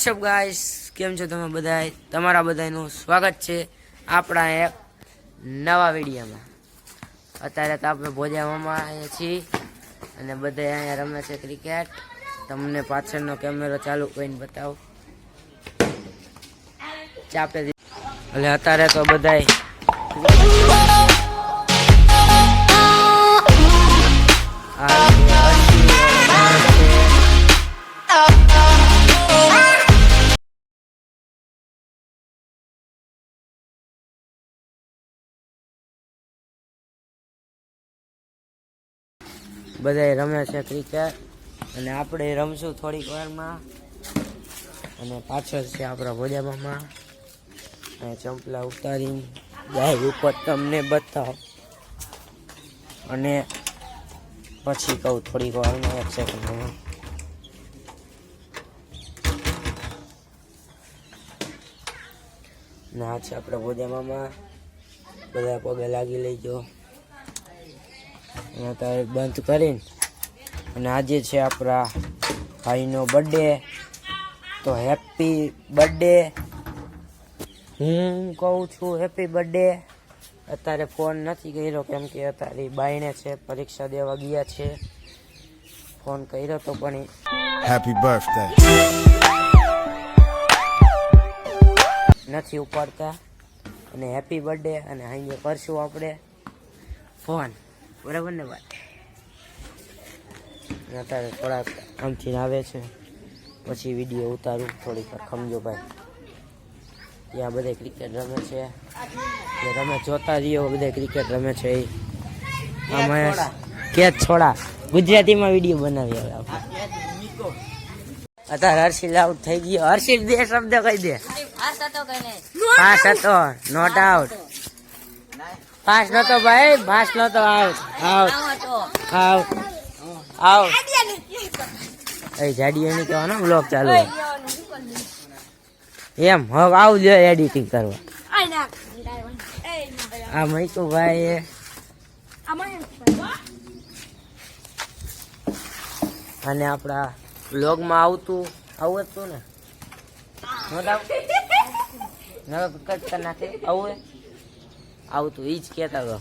WhatsApp guys, કેમ છો તમે બધાય? તમારા બધાનું સ્વાગત છે આપણા એક નવા વિડીયોમાં. અત્યારે તો આપણે ભોજામાં આવ્યા છીએ અને બધા અહીંયા રમે છે ક્રિકેટ. તમને પાછળનો કેમેરો ચાલુ કરીને બતાવું. ચાપે એટલે અત્યારે તો બધાય બધા રમે છે ક્રિકેટ અને આપણે રમશું થોડીક વારમાં. અને પાછળ છે આપણા ભોજામાં અને ચંપલા ઉતારીને જાય ઉપર તમને બતાવો અને પછી કહું થોડીક વારમાં 1 સેકન્ડમાં. ના છે આપણા ભોજામાં બધા પગે લાગી લેજો. અત્યારે બંધ કરીને અને આજે છે આપણા ભાઈનો બર્થડે. તો હેપી બર્થડે. હું કહું છું હેપી બર્થડે. અત્યારે ફોન નથી કર્યો કેમ કે અત્યારે બાઈને છે પરીક્ષા દેવા ગયા છે. ફોન કર્યો તો પણ હેપી બર્થડે નથી ઉપાડતા. અને હેપી બર્થડે અને અહીંયા કરશું આપણે ફોન, બરાબર ને વાત? અત્યારે થોડાક આમથી આવે છે પછી વિડીયો ઉતારું. થોડીક ખમજો ભાઈ. ત્યાં બધે ક્રિકેટ રમે છે, તમે જોતા રહ્યો. બધે ક્રિકેટ રમે છે. આમાં કેચ છોડા ગુજરાતીમાં વિડીયો બનાવી આવે આપણે. અત્યારે હર્ષિલ આઉટ થઈ ગયો. હર્ષિલ 2 શબ્દ કહી દે. પાસ હતો, નોટ આઉટ. પાસ નતો ભાઈ, પાસ નતો. Out out out out. એ જાડીઓ નહીં કહેવાનો, બ્લોગ ચાલુ એમ. હવે આવું જોઈએ એડિટિંગ કરવા. આ મૈકુ ભાઈ અને આપણા બ્લોગમાં આવતું ને કટ કરી નાખે આવતું એ જ કહેતા હતો.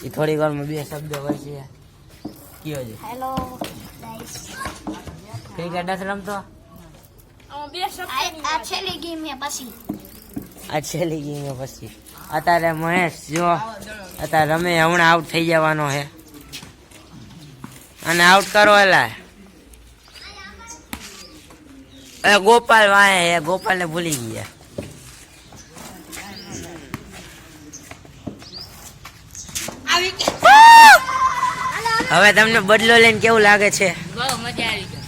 એ થોડી વારમાં 2 શબ્દ હોય છે. કયો છે? Hello guys. ક્રિકેટ નથી રમતો? આ છેલ્લી ગેમ પછી. અત્યારે મહેશ જો અત્યારે રમે, હમણાં આઉટ થઈ જવાનો છે. અને આઉટ કરો એલા. ગોપાલ વાય ગોપાલને ભૂલી ગયા. હવે તમને બદલો લઈને કેવું લાગે છે? બહુ મજા આવી ગઈ.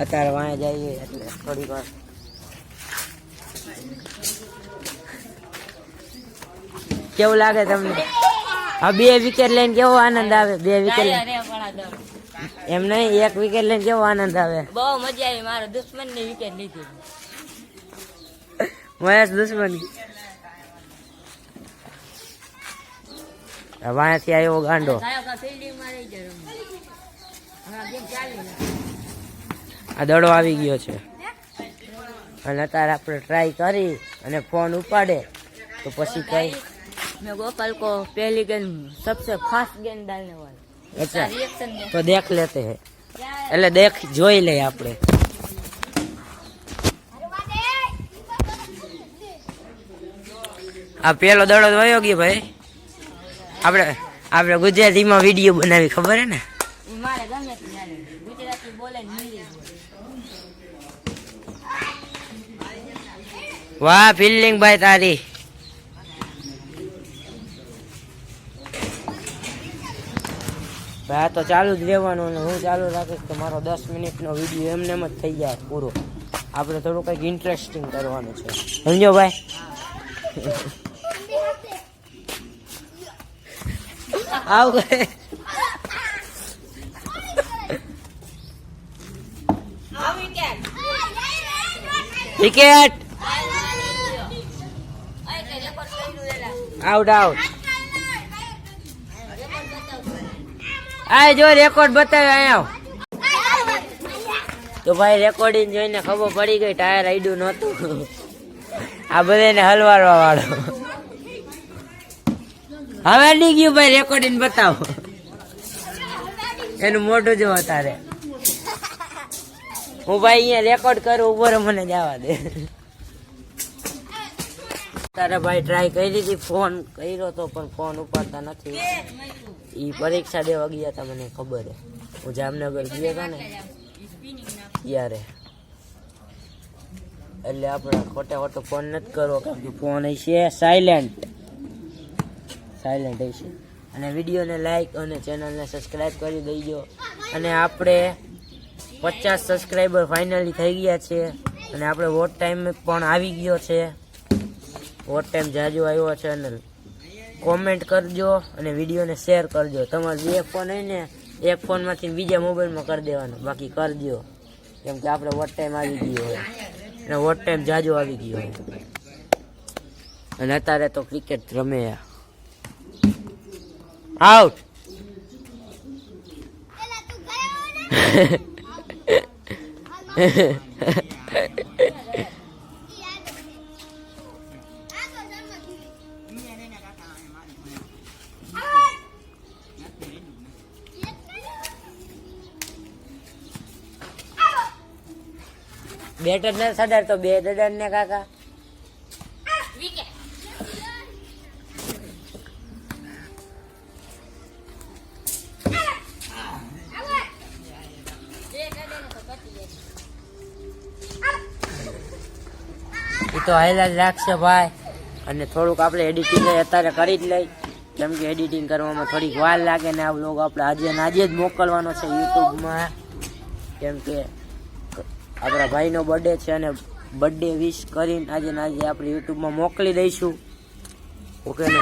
અત્યારે વાંહે જઈએ એટલે થોડીક વાર કેવું લાગે તમને? હા, 2 વિકેટ લઈને કેવો આનંદ આવે? 2 વિકેટ એમ નહીં, 1 વિકેટ લઈને કેવો આનંદ આવે? બહુ મજા આવી. મારો દુશ્મન ની વિકેટ લીધી. મહેશ દુશ્મની વાંથી આવ્યો ગાંડો. આ દડો આવી ગયો છે અને અત્યારે આપણે ટ્રાય કરી અને ફોન ઉપાડે તો પછી કઈ मैं गोपाल को पहली गेंद सबसे फास्ट गेंद डालने वाला. अच्छा, तो देख लेते हैं. એટલે દેખ જોઈ લે આપણે. આ પેલો દડો વયો ગયો ભાઈ. આપણે ગુજરાતીમાં વિડીયો બનાવી, ખબર હે ને? વાહ ફિલ્ડિંગ ભાઈ તારી. ભાઈ તો ચાલુ જ રહેવાનું ને હું ચાલુ રાખીશ તો મારો 10 મિનિટનો વિડીયો એમને એમ જ થઈ જાય પૂરો. આપણે થોડું કંઈક ઇન્ટરેસ્ટિંગ કરવાનું છે, સમજો ભાઈ? આવ ગયે વિકેટ. Out out. આ જો રેકોર્ડ બતાવે. અહીંયા તો ભાઈ રેકોર્ડિંગ જોઈને ખબર પડી ગઈ ટાયર આઈડું નહોતું. આ બધાને હલવાડવા વાળો. હવે અડી ગયું ભાઈ, રેકોર્ડિંગ બતાવો. એનું મોઢું જો તારે. હું ભાઈ અહીંયા રેકોર્ડ કરું, ઉપર મને જવા દે. તારે ભાઈ ટ્રાય કરી હતી, ફોન કર્યો તો પણ ફોન ઉપાડતા નથી. એ પરીક્ષા દેવા ગયા હતા, મને ખબર હે. હું જામનગર ગયા હતા ને ત્યારે, એટલે આપણે ખોટો ફોન નથી કરવો, કારણ કે ફોન છે સાયલેન્ટ હશે. અને વિડીયોને લાઈક અને ચેનલને સબસ્ક્રાઈબ કરી દઈજો. અને આપણે 50 સબસ્ક્રાઈબર ફાઇનલી થઈ ગયા છે. અને આપણે વોટ ટાઈમ પણ આવી ગયો છે. વોટ ટાઈમ જાજો આવ્યો છે. અને કોમેન્ટ કરજો અને વિડીયોને શેર કરજો. તમારે બે ફોન હોય ને, એક ફોનમાંથી બીજા મોબાઈલમાં કરી દેવાનો, બાકી કરજો. કેમ કે આપણે વોટ ટાઈમ આવી ગયો હોય અને વોટ ટાઈમ જાજો આવી ગયો હોય. અને અત્યારે તો ક્રિકેટ રમે. આઉટ. બેટર ને સડાર તો બે દડાર ને કાકા. એ તો હાઈલા જ રાખશે ભાઈ. અને થોડુંક આપણે એડિટિંગ અત્યારે કરી જ લઈ, કેમ કે એડિટિંગ કરવામાં થોડીક વાર લાગે ને. આ વ્લોગ આપણે આજે જ મોકલવાનો છે યુટ્યુબમાં, કેમ કે આપણા ભાઈનો બર્થડે છે અને બર્થડે વિશ કરીને આજે આપણે યુટ્યુબમાં મોકલી દઈશું. ઓકે ને?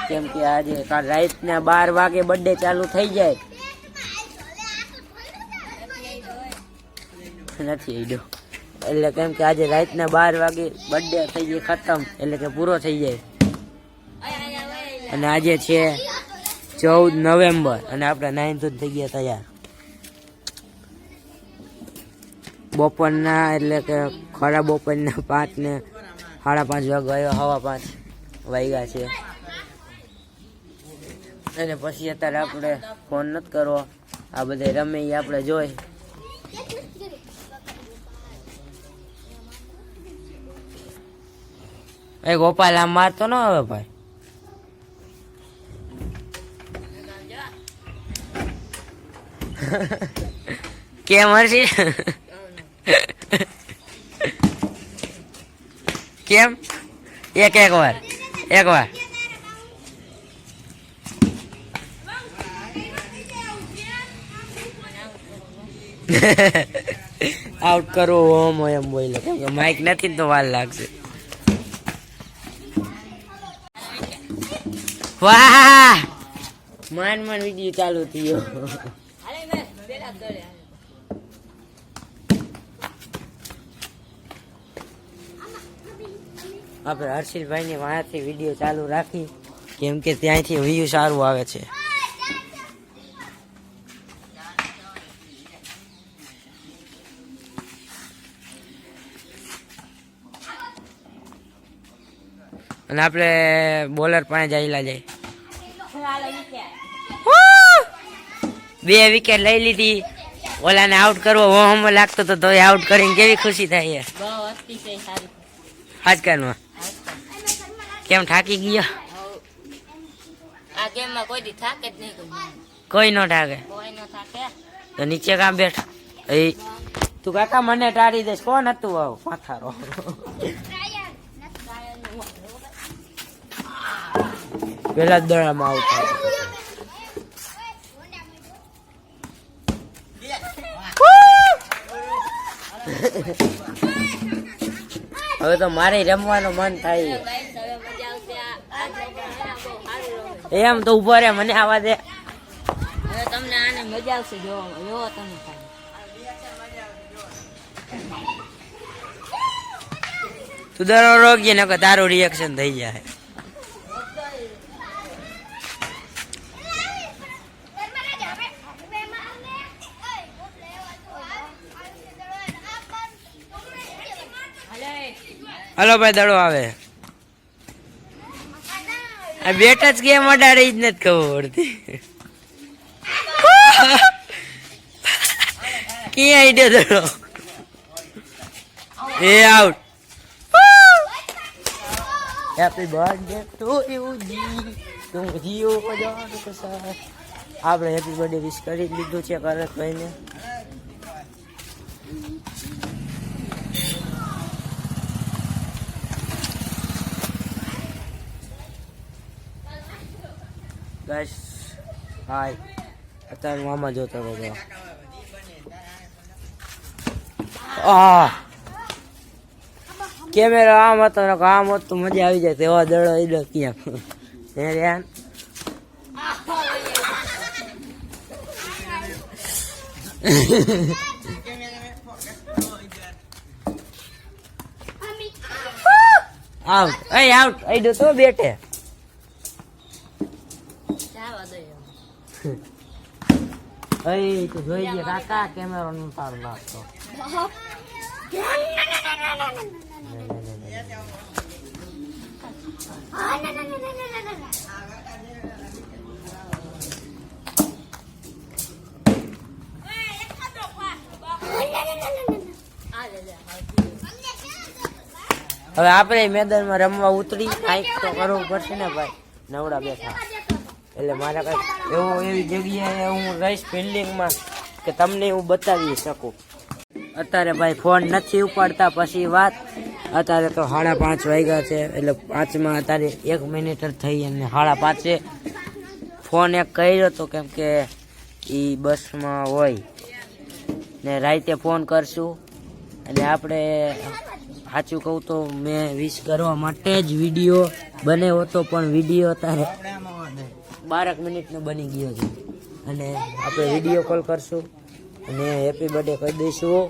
કેમ કે આજે રાતના 12 વાગે બર્થડે ચાલુ થઈ જાય. નથી આઈડો એટલે કેમ કે આજે રાતના 12 વાગે બર્થડે થઈ જાય ખતમ, એટલે કે પૂરો થઈ જાય. અને આજે છે 14 નવેમ્બર અને આપણે 9th થઈ ગયા તૈયાર. બપોરના એટલે કે ખરા બપોરના 5 ને 5:30 વાગ્યા, 5:15 વાગ્યા છે. અને પછી અત્યારે આપણે ફોન નથી કરવો, આ બધા રમે એ આપણે જોઈ. એ ગોપાલ આમ મારતો ન હવે ભાઈ. કેમ હર્ષી? કેમ? એક વાર આઉટ કરવો ઓમ હોય એમ બોલે, કેમ કે માઇક નથી તો વાર લાગશે. વાહ, માન વિડીયો ચાલુ થયો. આપણે હર્ષિલભાઈ ની વાંથી વિડીયો ચાલુ રાખી, કેમ કે ત્યાંથી વ્યૂ સારું આવે છે. અને આપણે બોલર પાસે જઈલા જાય. 2 વિકેટ લઈ લીધી. ઓલાને આઉટ કરવો હોમ લાગતો તો આઉટ કરીને કેવી ખુશી થાય. આજકાલમાં કેમ થાકી ગયા? આ ગેમમાં કોઈ દી થાકે જ નહીં. કોઈ ન થાકે. તો નીચે કામ બેઠા. તું કાકા મને ટાળી દઈશ. કોણ હતું આવું પાથારો? પેલા જ દડામાં આવું થાય. હવે તો મારે રમવાનું મન થાય. એમ તો ઉભો રે, મને આવા દે. હવે તમને આને મજા આવશે જોવામાં. જોવો તમે તું દરો રોગીએ ને તારું રિએક્શન થઈ જાય. હાલો ભાઈ દડો આવે આ બેટ જ કેમ અડાડે જ નથી ખબર પડતી ક્યાં આઈડ્યો દડો એ out happy birthday to you જી તું જીઓ હજાર કસા આપણે હેપી બર્થડે વિશ કરી લીધું છે કરતભાઈને ગાઈસ હાય અત્યારે મામા જોતો હતો કેમેરા આમ હતો ને આમ હોત તો મજા આવી જાય તેવા દડો ઈડો ક્યાં હે રેન આઉટ આઉટ ઈડો તો બેઠે તો જોઈ લે કાકા કેમેરો નું તારું નાખતો હવે આપણે મેદાનમાં રમવા ઉતરી કાંઈક તો કરવું પડશે ને ભાઈ નવડા બેઠા એટલે મારા કઈક એવી જગ્યાએ હું રહીશ ફિલ્ડિંગમાં કે તમને હું બતાવી શકું અત્યારે ભાઈ ફોન નથી ઉપાડતા પછી વાત અત્યારે તો 5:30 વાગ્યા છે એટલે 5માં અત્યારે 1 મિનિટ જ થઈ અને 5:30 ફોન એક કર્યો હતો કેમ કે એ બસમાં હોય ને રાતે ફોન કરશું અને આપણે સાચું કહું તો મેં વિશ કરવા માટે જ વિડીયો બનાવ્યો હતો પણ વિડીયો અત્યારે 12 મિનિટનો બની ગયો છે અને આપણે વિડીયો કોલ કરશું અને હેપી બર્થડે કહી દઈશું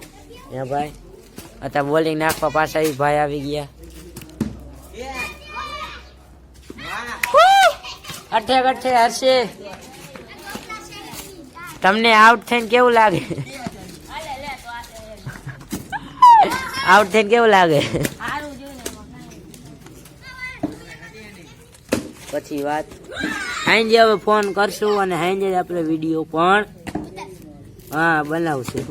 ત્યાં ભાઈ અત્યારે બોલિંગ નાખવા પાછા ભાઈ આવી ગયા અઠે હશે તમને આઉટ થઈને કેવું લાગે આઉટ થઈને કેવું લાગે પછી વાત હાંજે હવે ફોન કરશું અને હાંજે આપણે વિડીયો પણ બનાવશું